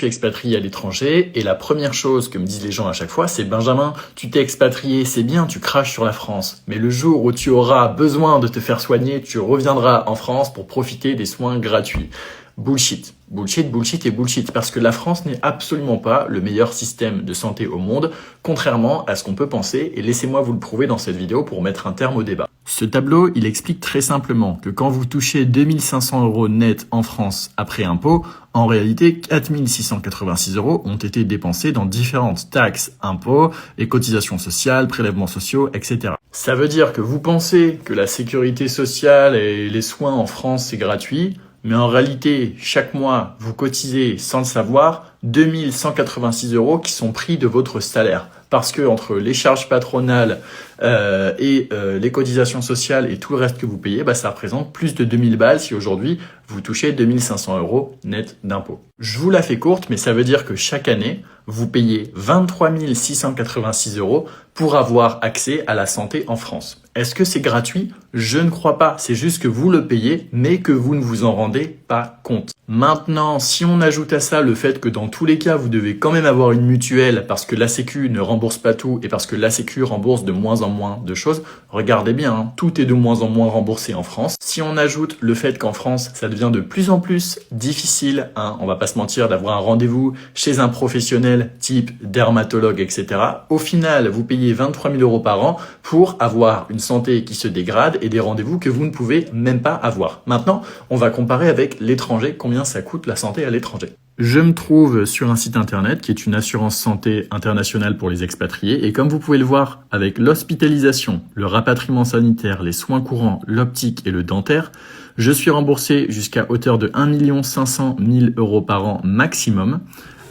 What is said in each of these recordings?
Je suis expatrié à l'étranger et la première chose que me disent les gens à chaque fois, c'est Benjamin, tu t'es expatrié, c'est bien, tu craches sur la France. Mais le jour où tu auras besoin de te faire soigner, tu reviendras en France pour profiter des soins gratuits. Bullshit. Bullshit, bullshit et bullshit. Parce que la France n'est absolument pas le meilleur système de santé au monde, contrairement à ce qu'on peut penser. Et laissez-moi vous le prouver dans cette vidéo pour mettre un terme au débat. Ce tableau, il explique très simplement que quand vous touchez 2500 € net en France après impôt, en réalité, 4686 € ont été dépensés dans différentes taxes, impôts et cotisations sociales, prélèvements sociaux, etc. Ça veut dire que vous pensez que la sécurité sociale et les soins en France, c'est gratuit, mais en réalité, chaque mois, vous cotisez sans le savoir 2186 € qui sont pris de votre salaire. Parce que entre les charges patronales et les cotisations sociales et tout le reste que vous payez, ça représente plus de 2000 balles si aujourd'hui vous touchez 2500 € net d'impôts. Je vous la fais courte, mais ça veut dire que chaque année, vous payez 23 686 € pour avoir accès à la santé en France. Est-ce que c'est gratuit? Je ne crois pas. C'est juste que vous le payez, mais que vous ne vous en rendez pas compte. Maintenant, si on ajoute à ça le fait que dans tous les cas, vous devez quand même avoir une mutuelle parce que la Sécu ne rembourse pas tout et parce que la Sécu rembourse de moins en moins de choses, regardez bien, tout est de moins en moins remboursé en France. Si on ajoute le fait qu'en France, ça devient de plus en plus difficile, on va pas se mentir, d'avoir un rendez-vous chez un professionnel type dermatologue, etc. Au final, vous payez 23 000 € par an pour avoir une santé qui se dégrade et des rendez-vous que vous ne pouvez même pas avoir. Maintenant, on va comparer avec l'étranger, combien ça coûte la santé à l'étranger. Je me trouve sur un site internet qui est une assurance santé internationale pour les expatriés et comme vous pouvez le voir, avec l'hospitalisation, le rapatriement sanitaire, les soins courants, l'optique et le dentaire, je suis remboursé jusqu'à hauteur de 1 500 000 € par an maximum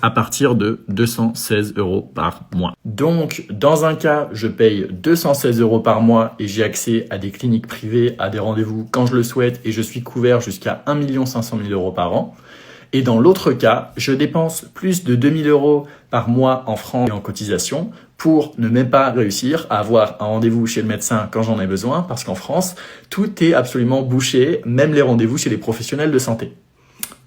à partir de 216 € par mois. Donc, dans un cas, je paye 216 € par mois et j'ai accès à des cliniques privées, à des rendez-vous quand je le souhaite et je suis couvert jusqu'à 1 500 000 € par an. Et dans l'autre cas, je dépense plus de 2 000 € par mois en francs et en cotisation pour ne même pas réussir à avoir un rendez-vous chez le médecin quand j'en ai besoin parce qu'en France, tout est absolument bouché, même les rendez-vous chez les professionnels de santé.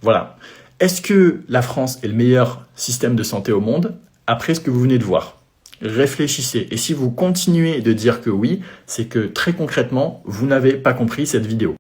Voilà. Est-ce que la France est le meilleur système de santé au monde? Après ce que vous venez de voir, réfléchissez. Et si vous continuez de dire que oui, c'est que très concrètement, vous n'avez pas compris cette vidéo.